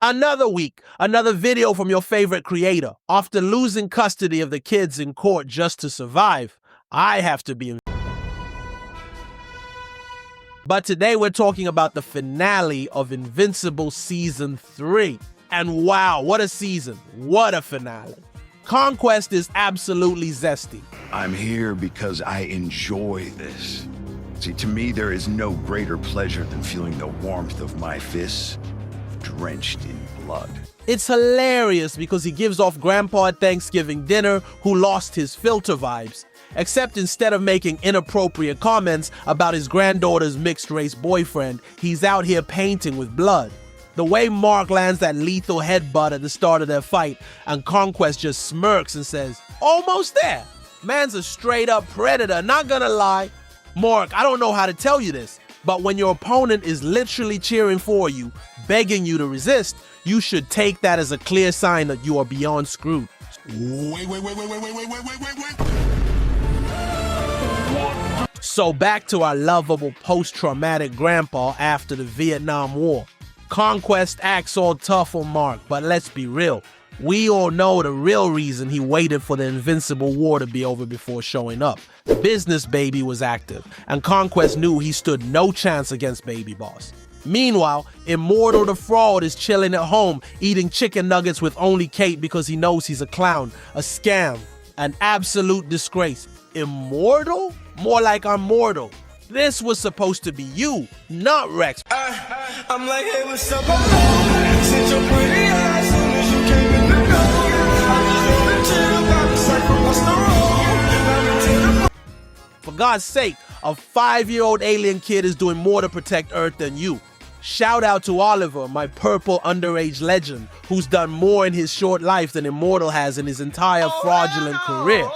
Another week, another video from your favorite creator. After losing custody of the kids in court just to survive, I have to be. But today we're talking about the finale of Invincible Season 3. And wow, what a season. What a finale. Conquest is absolutely zesty. I'm here because I enjoy this. See, to me, there is no greater pleasure than feeling the warmth of my fists drenched in blood. It's hilarious because he gives off Grandpa at Thanksgiving dinner who lost his filter vibes. Except instead of making inappropriate comments about his granddaughter's mixed-race boyfriend, he's out here painting with blood. The way Mark lands that lethal headbutt at the start of their fight, and Conquest just smirks and says, "Almost there." Man's a straight-up predator, not gonna lie. Mark, I don't know how to tell you this, but when your opponent is literally cheering for you, begging you to resist, you should take that as a clear sign that you are beyond screwed. Wait. So back to our lovable post-traumatic grandpa after the Vietnam War. Conquest acts all tough on Mark, but let's be real. We all know the real reason he waited for the Invincible War to be over before showing up. Business Baby was active, and Conquest knew he stood no chance against Baby Boss. Meanwhile, Immortal the Fraud is chilling at home, eating chicken nuggets with only Kate because he knows he's a clown, a scam, an absolute disgrace. Immortal? More like I'm mortal. This was supposed to be you, not Rex. I'm like, hey, what's up? Since your pretty eyes, soon as you came in the door, I just wanna chill, got the cycle, what's the road? For God's sake, a 5-year-old alien kid is doing more to protect Earth than you. Shout out to Oliver, my purple underage legend, who's done more in his short life than Immortal has in his entire fraudulent career.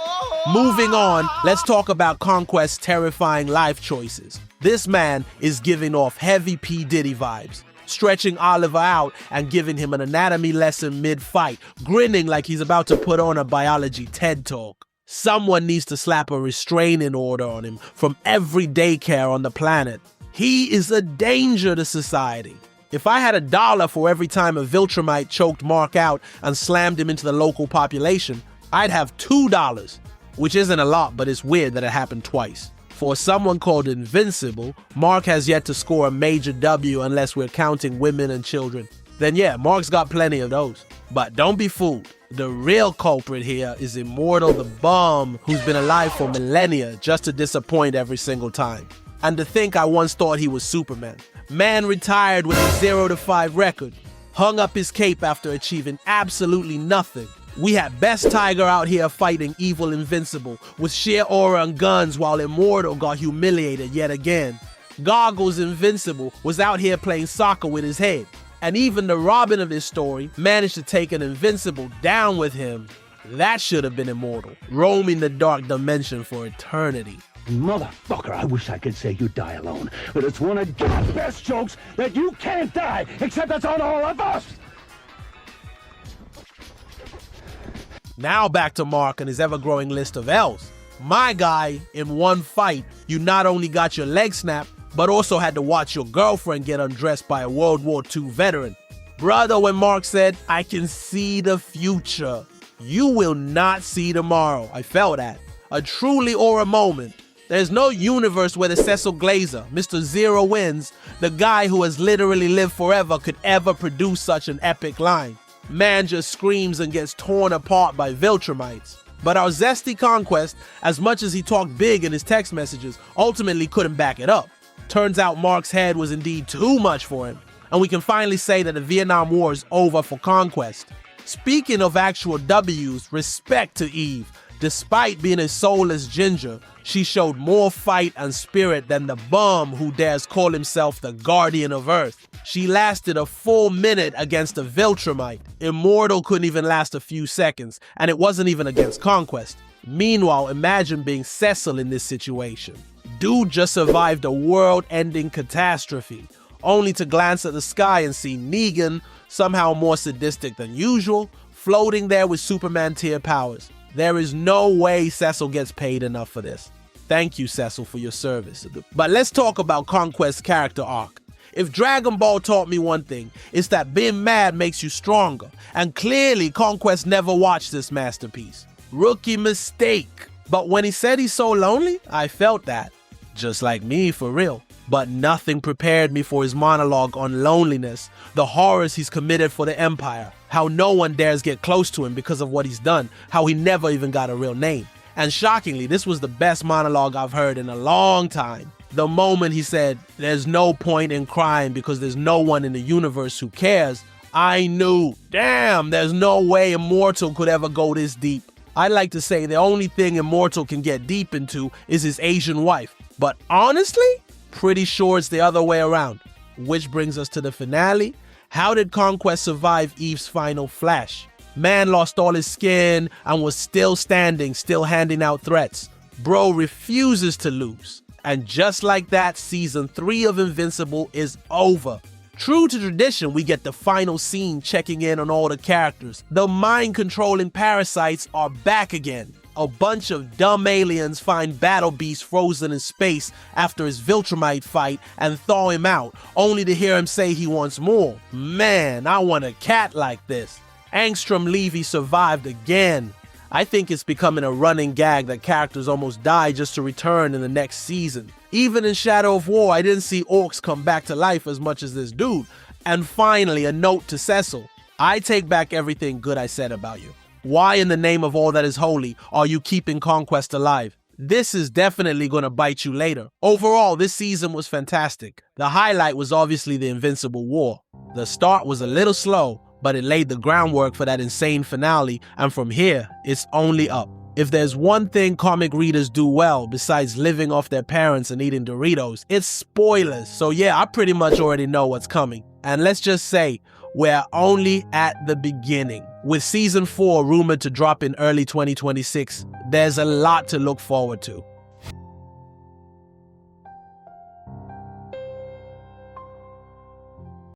Moving on, let's talk about Conquest's terrifying life choices. This man is giving off heavy P. Diddy vibes, stretching Oliver out and giving him an anatomy lesson mid-fight, grinning like he's about to put on a biology TED Talk. Someone needs to slap a restraining order on him from every daycare on the planet. He is a danger to society. If I had $1 for every time a Viltrumite choked Mark out and slammed him into the local population, I'd have $2, which isn't a lot, but it's weird that it happened twice. For someone called Invincible, Mark has yet to score a major W unless we're counting women and children. Then yeah, Mark's got plenty of those. But don't be fooled. The real culprit here is Immortal the Bum, who's been alive for millennia just to disappoint every single time. And to think I once thought he was Superman. Man retired with a 0-5 record, hung up his cape after achieving absolutely nothing. We had Best Tiger out here fighting evil Invincible with sheer aura and guns while Immortal got humiliated yet again. Goggles Invincible was out here playing soccer with his head. And even the Robin of this story managed to take an Invincible down with him. That should have been Immortal, roaming the dark dimension for eternity. Motherfucker, I wish I could say you die alone, but it's one of God's best jokes that you can't die, except it's on all of us! Now back to Mark and his ever-growing list of L's. My guy, in one fight, you not only got your leg snapped, but also had to watch your girlfriend get undressed by a World War II veteran. Brother, when Mark said, "I can see the future," you will not see tomorrow. I felt that. A truly aura moment. There's no universe where the Cecil Glazer, Mr. Zero Wins, the guy who has literally lived forever, could ever produce such an epic line. Man just screams and gets torn apart by Viltrumites. But our zesty Conquest, as much as he talked big in his text messages, ultimately couldn't back it up. Turns out Mark's head was indeed too much for him, and we can finally say that the Vietnam War is over for Conquest. Speaking of actual W's, respect to Eve. Despite being a soulless ginger, she showed more fight and spirit than the bum who dares call himself the Guardian of Earth. She lasted a full minute against a Viltrumite. Immortal couldn't even last a few seconds, and it wasn't even against Conquest. Meanwhile, imagine being Cecil in this situation. Dude just survived a world-ending catastrophe, only to glance at the sky and see Negan, somehow more sadistic than usual, floating there with Superman-tier powers. There is no way Cecil gets paid enough for this. Thank you, Cecil, for your service. But let's talk about Conquest's character arc. If Dragon Ball taught me one thing, it's that being mad makes you stronger. And clearly, Conquest never watched this masterpiece. Rookie mistake. But when he said he's so lonely, I felt that. Just like me, for real. But nothing prepared me for his monologue on loneliness, the horrors he's committed for the Empire, how no one dares get close to him because of what he's done, how he never even got a real name. And shockingly, this was the best monologue I've heard in a long time. The moment he said, "There's no point in crying because there's no one in the universe who cares," I knew, damn, there's no way Immortal could ever go this deep. I like to say the only thing Immortal can get deep into is his Asian wife. But honestly, pretty sure it's the other way around. Which brings us to the finale. How did Conquest survive Eve's final flash? Man lost all his skin and was still standing, still handing out threats. Bro refuses to lose. And just like that, season 3 of Invincible is over. True to tradition, we get the final scene checking in on all the characters. The mind-controlling parasites are back again. A bunch of dumb aliens find Battle Beast frozen in space after his Viltrumite fight and thaw him out, only to hear him say he wants more. Man, I want a cat like this. Angstrom Levy survived again. I think it's becoming a running gag that characters almost die just to return in the next season. Even in Shadow of War, I didn't see orcs come back to life as much as this dude. And finally, a note to Cecil. I take back everything good I said about you. Why in the name of all that is holy are you keeping Conquest alive? This is definitely going to bite you later. Overall, this season was fantastic. The highlight was obviously the Invincible War. The start was a little slow, but it laid the groundwork for that insane finale, and from here, it's only up. If there's one thing comic readers do well besides living off their parents and eating Doritos, it's spoilers. So yeah, I pretty much already know what's coming. And let's just say, we're only at the beginning. With season 4 rumored to drop in early 2026, there's a lot to look forward to.